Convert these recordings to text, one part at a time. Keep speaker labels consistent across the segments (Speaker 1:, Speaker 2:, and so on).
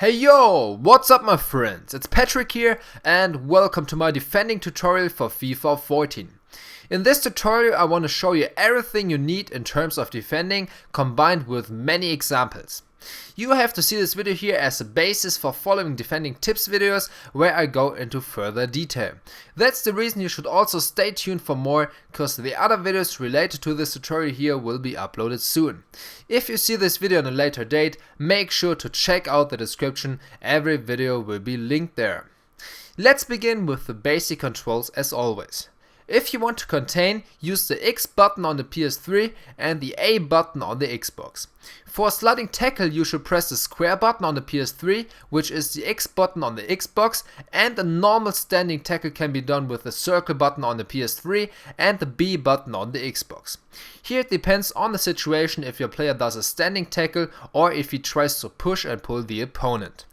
Speaker 1: Hey yo, what's up my friends, it's Patrick here and welcome to my defending tutorial for FIFA 14. In this tutorial I want to show you everything you need in terms of defending combined with many examples. You have to see this video here as a basis for following defending tips videos where I go into further detail. That's the reason you should also stay tuned for more, because the other videos related to this tutorial here will be uploaded soon. If you see this video on a later date, make sure to check out the description, every video will be linked there. Let's begin with the basic controls as always. If you want to contain, use the X button on the PS3 and the A button on the Xbox. For a sliding tackle you should press the square button on the PS3, which is the X button on the Xbox, and a normal standing tackle can be done with the circle button on the PS3 and the B button on the Xbox. Here it depends on the situation if your player does a standing tackle or if he tries to push and pull the opponent.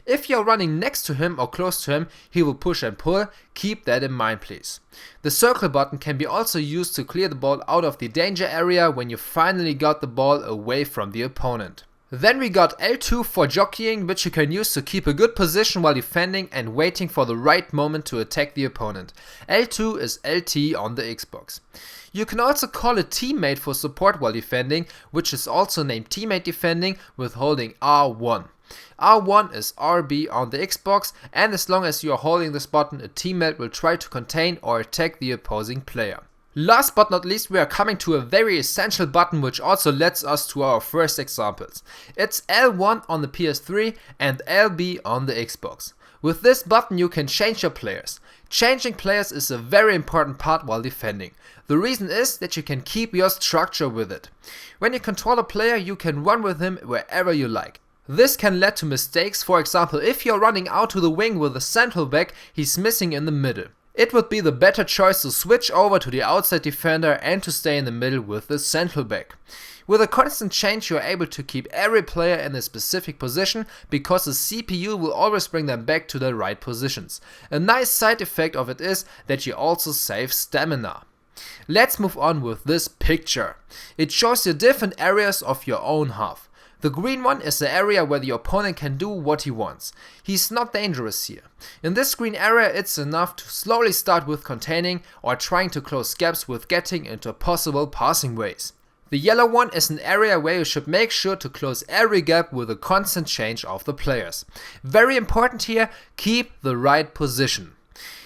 Speaker 1: If you're running next to him or close to him, he will push and pull, keep that in mind please. The circle button can be also used to clear the ball out of the danger area when you finally got the ball away from the opponent. Then we got L2 for jockeying, which you can use to keep a good position while defending and waiting for the right moment to attack the opponent. L2 is LT on the Xbox. You can also call a teammate for support while defending, which is also named teammate defending, with holding R1. R1 is RB on the Xbox, and as long as you are holding this button, a teammate will try to contain or attack the opposing player. Last but not least, we are coming to a very essential button which also leads us to our first examples. It's L1 on the PS3 and LB on the Xbox. With this button you can change your players. Changing players is a very important part while defending. The reason is that you can keep your structure with it. When you control a player you can run with him wherever you like. This can lead to mistakes. For example, if you're running out to the wing with a central back, he's missing in the middle. It would be the better choice to switch over to the outside defender and to stay in the middle with the central back. With a constant change you are able to keep every player in a specific position because the CPU will always bring them back to the right positions. A nice side effect of it is that you also save stamina. Let's move on with this picture. It shows you different areas of your own half. The green one is the area where the opponent can do what he wants. He's not dangerous here. In this green area it's enough to slowly start with containing or trying to close gaps with getting into possible passing ways. The yellow one is an area where you should make sure to close every gap with a constant change of the players. Very important here, keep the right position.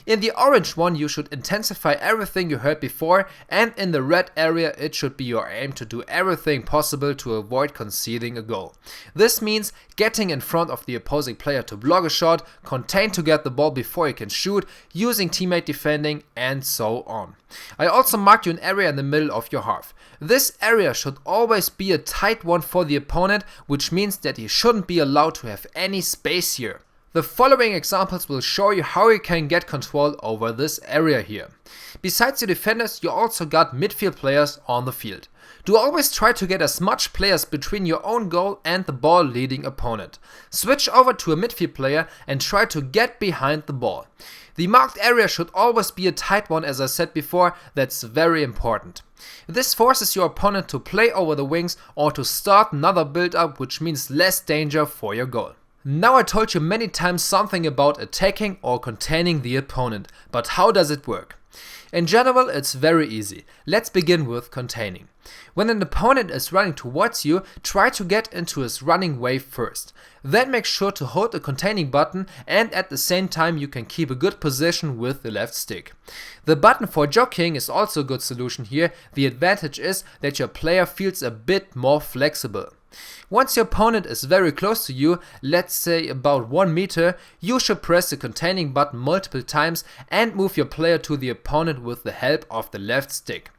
Speaker 1: In the orange one you should intensify everything you heard before, and in the red area it should be your aim to do everything possible to avoid conceding a goal. This means getting in front of the opposing player to block a shot, contain to get the ball before he can shoot, using teammate defending and so on. I also marked you an area in the middle of your half. This area should always be a tight one for the opponent, which means that he shouldn't be allowed to have any space here. The following examples will show you how you can get control over this area here. Besides your defenders, you also got midfield players on the field. Do always try to get as much players between your own goal and the ball leading opponent. Switch over to a midfield player and try to get behind the ball. The marked area should always be a tight one, as I said before, that's very important. This forces your opponent to play over the wings or to start another build up, which means less danger for your goal. Now I told you many times something about attacking or containing the opponent, but how does it work? In general it's very easy. Let's begin with containing. When an opponent is running towards you, try to get into his running wave first. Then make sure to hold the containing button, and at the same time you can keep a good position with the left stick. The button for jockeying is also a good solution here. The advantage is that your player feels a bit more flexible. Once your opponent is very close to you, let's say about 1 meter, you should press the containing button multiple times and move your player to the opponent with the help of the left stick.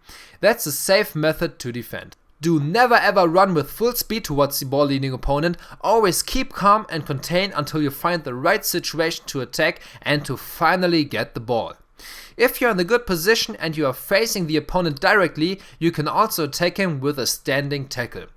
Speaker 1: That's a safe method to defend. Do never ever run with full speed towards the ball leading opponent, always keep calm and contain until you find the right situation to attack and to finally get the ball. If you're in a good position and you are facing the opponent directly, you can also attack him with a standing tackle.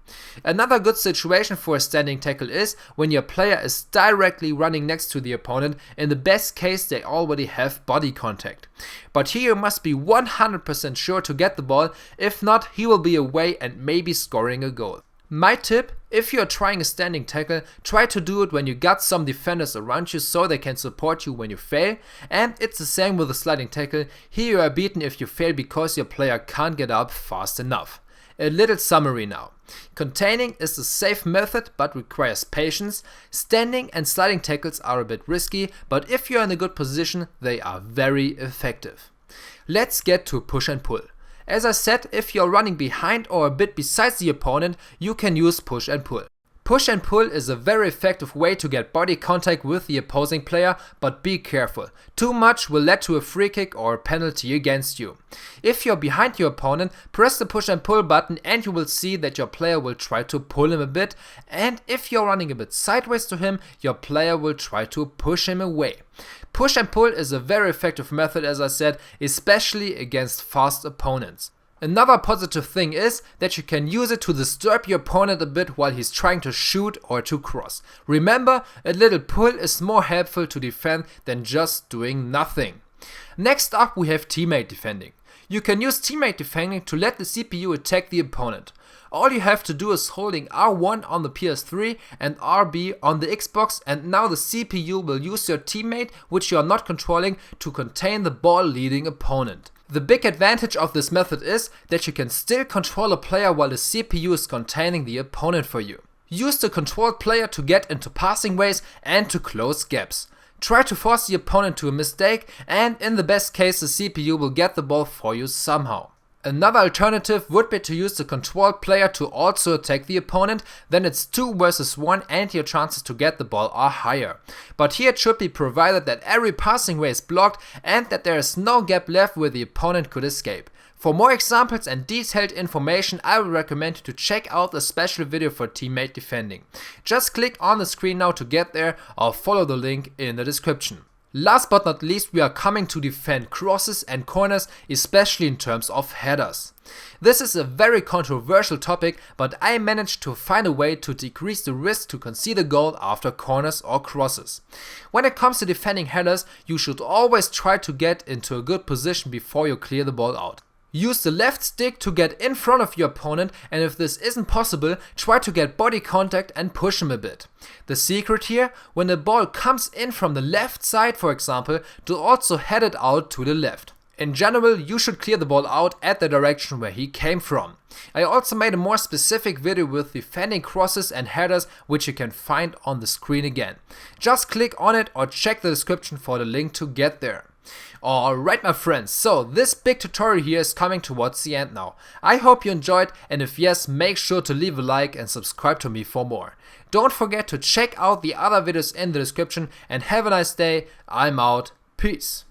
Speaker 1: Another good situation for a standing tackle is when your player is directly running next to the opponent. In the best case they already have body contact. But here you must be 100% sure to get the ball, if not he will be away and maybe scoring a goal. My tip, if you are trying a standing tackle, try to do it when you got some defenders around you so they can support you when you fail, and it's the same with the sliding tackle. Here you are beaten if you fail because your player can't get up fast enough. A little summary now. Containing is the safe method but requires patience. Standing and sliding tackles are a bit risky, but if you are in a good position, they are very effective. Let's get to push and pull. As I said, if you're running behind or a bit besides the opponent, you can use push and pull. Push and pull is a very effective way to get body contact with the opposing player, but be careful. Too much will lead to a free kick or a penalty against you. If you're behind your opponent, press the push and pull button and you will see that your player will try to pull him a bit, and if you're running a bit sideways to him, your player will try to push him away. Push and pull is a very effective method, as I said, especially against fast opponents. Another positive thing is that you can use it to disturb your opponent a bit while he's trying to shoot or to cross. Remember, a little pull is more helpful to defend than just doing nothing. Next up we have teammate defending. You can use teammate defending to let the CPU attack the opponent. All you have to do is holding R1 on the PS3 and RB on the Xbox, and now the CPU will use your teammate, which you are not controlling, to contain the ball leading opponent. The big advantage of this method is that you can still control a player while the CPU is containing the opponent for you. Use the controlled player to get into passing ways and to close gaps. Try to force the opponent to a mistake, and in the best case the CPU will get the ball for you somehow. Another alternative would be to use the controlled player to also attack the opponent, then it's 2 versus 1 and your chances to get the ball are higher. But here it should be provided that every passing way is blocked and that there is no gap left where the opponent could escape. For more examples and detailed information, I would recommend you to check out a special video for teammate defending. Just click on the screen now to get there or follow the link in the description. Last but not least, we are coming to defend crosses and corners, especially in terms of headers. This is a very controversial topic, but I managed to find a way to decrease the risk to concede a goal after corners or crosses. When it comes to defending headers, you should always try to get into a good position before you clear the ball out. Use the left stick to get in front of your opponent, and if this isn't possible, try to get body contact and push him a bit. The secret here, when the ball comes in from the left side for example, to also head it out to the left. In general, you should clear the ball out at the direction where he came from. I also made a more specific video with defending crosses and headers, which you can find on the screen again. Just click on it or check the description for the link to get there. Alright my friends, so this big tutorial here is coming towards the end now. I hope you enjoyed, and if yes, make sure to leave a like and subscribe to me for more. Don't forget to check out the other videos in the description, and have a nice day. I'm out. Peace.